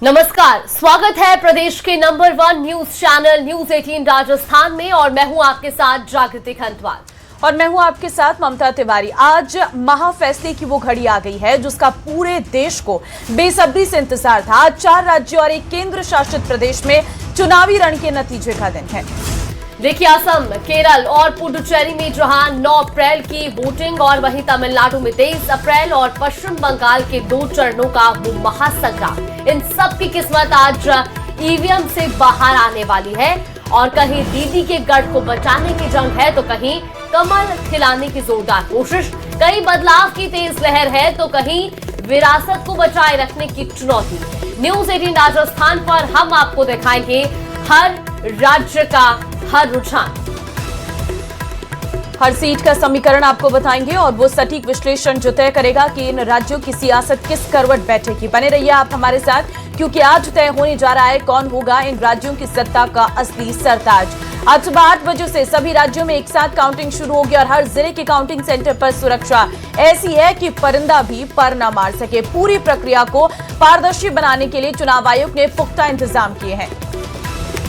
नमस्कार, स्वागत है प्रदेश के number 1 news channel news 18 Rajasthan में और मैं हूं आपके साथ जागृति खंडवाल और मैं हूं आपके साथ ममता तिवारी। आज महाफैसले की वो घड़ी आ गई है जिसका पूरे देश को बेसब्री से इंतजार था। आज 4 राज्यों और एक केंद्र शासित प्रदेश में चुनावी रण के नतीजे का दिन है। देखिए, असम, केरल और पुडुचेरी में जहां 9 अप्रैल की वोटिंग और वहीं तमिलनाडु में 23 अप्रैल और पश्चिम बंगाल के 2 चरणों का वो महासंग्राम। इन सब की किस्मत आज ईवीएम से बाहर आने वाली है और कहीं दीदी के गढ़ को बचाने की जंग है तो कहीं कमल खिलाने की जोरदार कोशिश, कहीं बदलाव की तेज लहर है तो कहीं विरासत को बचाए रखने की चुनौती। न्यूज 18 राजस्थान पर हम आपको दिखाएंगे हर राज्य का हर रुझान, हर सीट का समीकरण आपको बताएंगे और वो सटीक विश्लेषण जो तय करेगा कि इन राज्यों की सियासत किस करवट बैठेगी। बने रहिए आप हमारे साथ, क्योंकि आज तय होने जा रहा है कौन होगा इन राज्यों की सत्ता का असली सरताज। आज सुबह 8 बजे से सभी राज्यों में एक साथ काउंटिंग शुरू होगी और हर जिले के काउंटिंग सेंटर पर सुरक्षा ऐसी है कि परिंदा भी पर न मार सके। पूरी प्रक्रिया को पारदर्शी बनाने के लिए चुनाव आयोग ने पुख्ता इंतजाम किए हैं।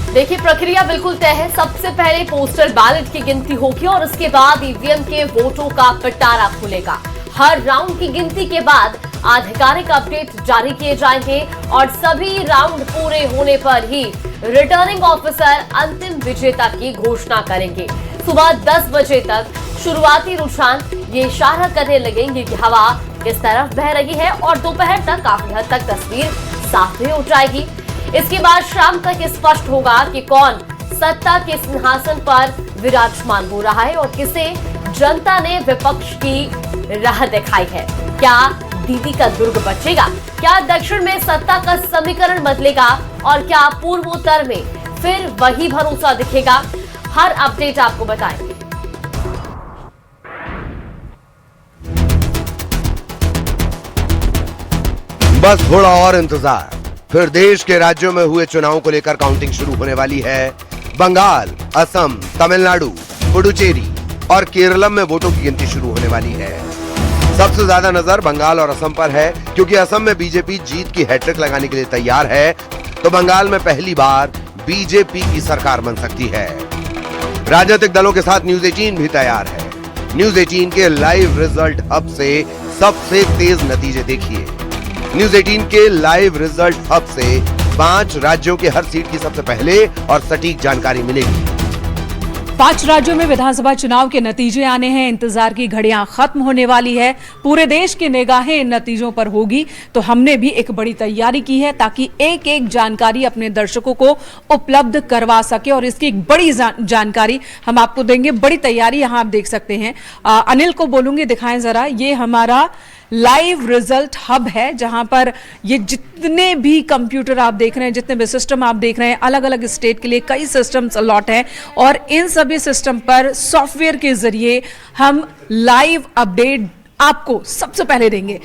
देखिए, प्रक्रिया बिल्कुल तय है। सबसे पहले पोस्टल बैलेट की गिनती होगी और उसके बाद ईवीएम के वोटों का पिटारा खुलेगा। हर राउंड की गिनती के बाद आधिकारिक अपडेट जारी किए जाएंगे और सभी राउंड पूरे होने पर ही रिटर्निंग ऑफिसर अंतिम विजेता की घोषणा करेंगे। सुबह 10 बजे तक शुरुआती रुझान ये इशारा करने लगेंगे कि हवा किस तरफ बह रही है और दोपहर तक काफी हद तक तस्वीर साफ भी हो जाएगी। इसके बाद शाम तक स्पष्ट होगा कि कौन सत्ता के सिंहासन पर विराजमान हो रहा है और किसे जनता ने विपक्ष की राह दिखाई है। क्या दीदी का दुर्ग बचेगा? क्या दक्षिण में सत्ता का समीकरण बदलेगा और क्या पूर्वोत्तर में फिर वही भरोसा दिखेगा? हर अपडेट आपको बताएंगे। बस थोड़ा और इंतजार, फिर देश के राज्यों में हुए चुनावों को लेकर काउंटिंग शुरू होने वाली है। बंगाल, असम, तमिलनाडु, पुडुचेरी और केरलम में वोटों की गिनती शुरू होने वाली है। सबसे ज्यादा नजर बंगाल और असम पर है, क्योंकि असम में बीजेपी जीत की हैट्रिक लगाने के लिए तैयार है, तो बंगाल में पहली बार बीजेपी की सरकार बन सकती है। राजनीतिक दलों के साथ न्यूज 18 भी तैयार है। न्यूज 18 के लाइव रिजल्ट हब से सबसे तेज नतीजे देखिए। न्यूज 18 के लाइव रिजल्ट हब से 5 राज्यों के हर सीट की सबसे पहले और सटीक जानकारी मिलेगी। 5 राज्यों में विधानसभा चुनाव के नतीजे आने हैं। इंतजार की घड़ियां खत्म होने वाली है। पूरे देश की निगाहें इन नतीजों पर होगी, तो हमने भी एक बड़ी तैयारी की है ताकि एक एक जानकारी अपने दर्शकों को उपलब्ध करवा सके और इसकी एक बड़ी जानकारी हम आपको देंगे। बड़ी तैयारी यहां आप देख सकते हैं। अनिल को बोलूंगी, दिखाएं जरा। ये हमारा लाइव रिजल्ट हब है जहां पर ये जितने भी कंप्यूटर आप देख रहे हैं, जितने भी सिस्टम आप देख रहे हैं, अलग अलग स्टेट के लिए कई सिस्टम्स अलॉट हैं और इन सभी सिस्टम पर सॉफ्टवेयर के जरिए हम लाइव अपडेट आपको सबसे पहले देंगे।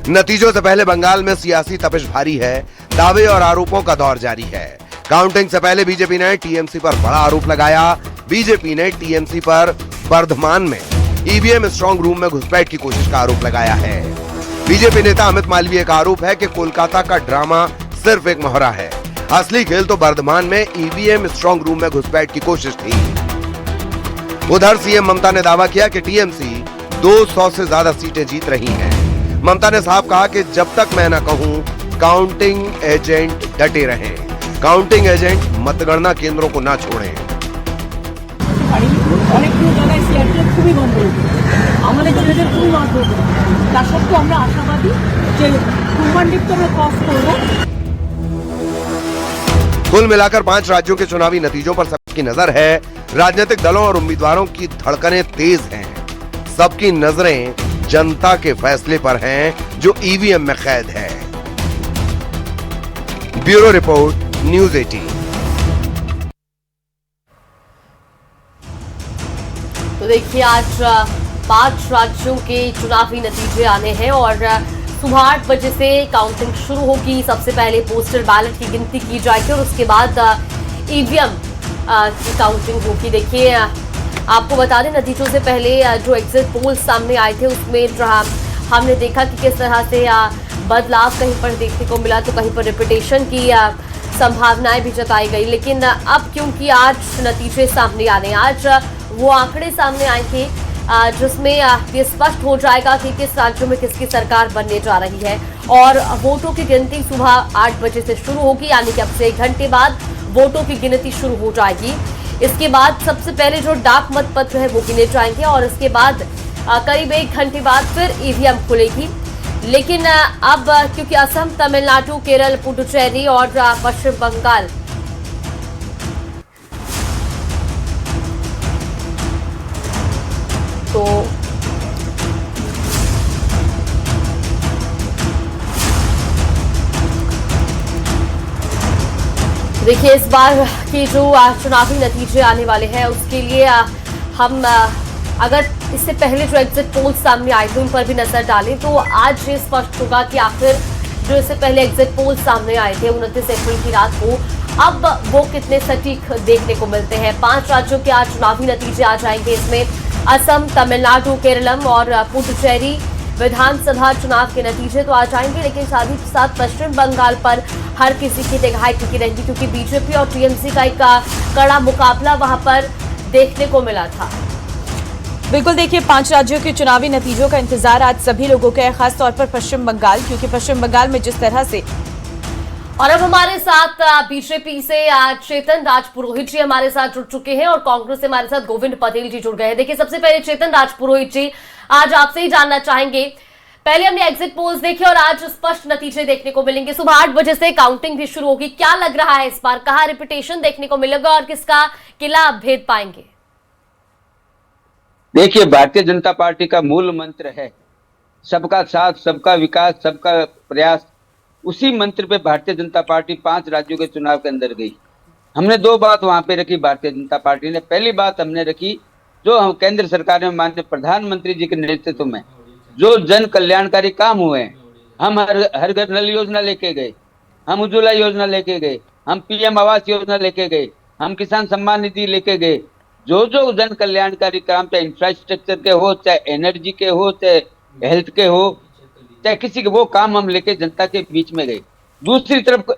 नतीजों से पहले बंगाल में सियासी तपिश भारी है। दावे और आरोपों का दौर जारी है। काउंटिंग से पहले बीजेपी ने टीएमसी पर बड़ा आरोप लगाया। बीजेपी ने टीएमसी पर बर्धमान में ईवीएम स्ट्रांग रूम में घुसपैठ की कोशिश का आरोप लगाया है। बीजेपी नेता अमित मालवीय का आरोप है कि कोलकाता का ड्रामा सिर्फ एक मोहरा है। असली खेल तो बर्धमान में ईवीएम स्ट्रांग रूम में घुसपैठ की कोशिश थी। उधर सीएम ममता ने दावा किया कि टीएमसी 200 से ज्यादा सीटें जीत रही है। ममता ने साफ कहा कि जब तक मैं न कहूं, काउंटिंग एजेंट डटे रहें। काउंटिंग एजेंट मतगणना केंद्रों को न छोड़ें। অনেকগুলো জায়গায় সিআরপিএফ খুবই গন্ডগোল আমাদের ছেলেদের খুবই মারধর করে। তার সত্ত্বেও আমরা আশাবাদী যে কুরবানদীপ আমরা ক্রস করব। कुल मिलाकर 5 राज्यों के चुनावी नतीजों पर सबकी नजर है। राजनीतिक दलों और उम्मीदवारों की धड़कनें तेज हैं। सबकी नजरें जनता के फैसले पर हैं जो ईवीएम में कैद है। Bureau report, news 18। तो देखिए, आज 5 राज्यों के चुनावी नतीजे आने हैं और सुबह 8 बजे से काउंटिंग शुरू होगी। सबसे पहले पोस्टल बैलेट की गिनती की जाएगी और उसके बाद ईवीएम की काउंटिंग होगी। देखिए, आपको बता दें, नतीजों से पहले जो एग्जिट पोल सामने आए थे उसमें हमने देखा कि किस तरह से बदलाव कहीं पर देखने को मिला तो कहीं पर रिपीटेशन की संभावनाएं भी जताई गई। लेकिन अब क्योंकि आज नतीजे सामने आ रहे हैं, आज वो आंकड़े सामने आएंगे जिसमें ये स्पष्ट हो जाएगा कि किस राज्यों में किसकी सरकार बनने जा रही है। और वोटों की गिनती सुबह 8 बजे से शुरू होगी, यानी कि अब से 1 घंटे बाद वोटों की गिनती शुरू हो जाएगी। इसके बाद सबसे पहले जो डाक मत पत्र है वो गिने जाएंगे और इसके बाद करीब 1 घंटे बाद फिर ईवीएम खुलेगी। लेकिन अब क्योंकि असम, तमिलनाडु, केरल, पुडुचेरी और पश्चिम बंगाल तो देखिए इस बार के जो चुनावी नतीजे आने वाले हैं उसके लिए हम अगर इससे पहले जो एग्जिट पोल सामने आए थे उन पर भी नजर डालें तो आज ये स्पष्ट होगा कि आखिर जो इससे पहले एग्जिट पोल सामने आए थे 29 अप्रैल की रात को, अब वो कितने सटीक देखने को मिलते हैं। 5 राज्यों के आज चुनावी नतीजे आ जाएंगे। इसमें असम, तमिलनाडु, केरलम और पुडुचेरी विधानसभा चुनाव के नतीजे तो आ जाएंगे, लेकिन साथ ही साथ पश्चिम बंगाल पर हर किसी की निगाहें टिकी रहेंगी क्योंकि बीजेपी और टीएमसी का एक कड़ा मुकाबला वहां पर देखने को मिला था। बिल्कुल, देखिए 5 राज्यों के चुनावी नतीजों का इंतजार आज सभी लोगों का है, खासतौर पर पश्चिम बंगाल, क्योंकि पश्चिम बंगाल में जिस तरह से और अब हमारे साथ बीजेपी से चेतन राजपुरोहित जी हमारे साथ जुड़ चुके हैं और कांग्रेस से हमारे साथ गोविंद पटेल जी जुड़ गए हैं। देखिए सबसे पहले चेतन राजपुरोहित जी, आज आपसे ही जानना चाहेंगे, पहले हमने एग्जिट पोल्स देखे और आज स्पष्ट नतीजे देखने को मिलेंगे। सुबह 8 बजे से काउंटिंग भी शुरू होगी, क्या लग रहा है इस बार कहाँ रिपीटेशन देखने को मिलेगा और किसका किला भेद पाएंगे? देखिए, भारतीय जनता पार्टी का मूल मंत्र है सबका साथ, सबका विकास, सबका प्रयास। उसी मंत्र पे भारतीय जनता पार्टी 5 राज्यों के चुनाव के अंदर गई। हमने 2 बात वहां पे रखी भारतीय जनता पार्टी ने। पहली बात हमने रखी जो हम केंद्र सरकार में माननीय प्रधानमंत्री जी के नेतृत्व में जो जन कल्याणकारी काम हुए हैं, हम हर घर नल योजना लेके गए, हम उज्ज्वला योजना लेके गए, हम पीएम आवास योजना लेके गए, हम किसान सम्मान निधि लेके गए। जो जो जन कल्याणकारी काम, चाहे इंफ्रास्ट्रक्चर के हो, चाहे एनर्जी के हो, चाहे हेल्थ के हो, चाहे किसी के, वो काम हम लेके जनता के बीच में गए। दूसरी तरफ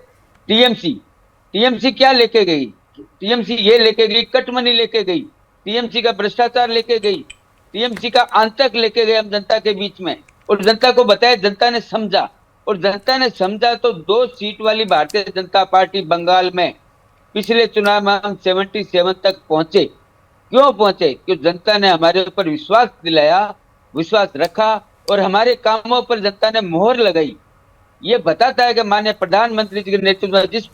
टीएमसी क्या लेके गई? टीएमसी ये लेके गई, कट मनी लेके गई, टीएमसी का भ्रष्टाचार लेके गई, टीएमसी का आतंक लेके गए हम जनता के बीच में। और जनता को बताया, जनता ने समझा, और जनता ने समझा तो 2 सीट वाली भारतीय जनता पार्टी बंगाल में पिछले चुनाव में हम 77 तक पहुंचे। क्यों पहुंचे? क्योंकि जनता ने हमारे ऊपर विश्वास दिलाया, विश्वास रखा और हमारे कामों पर जनता ने मोहर लगाई। ये बताता है कि माननीय प्रधानमंत्री जी के नेतृत्व में जिस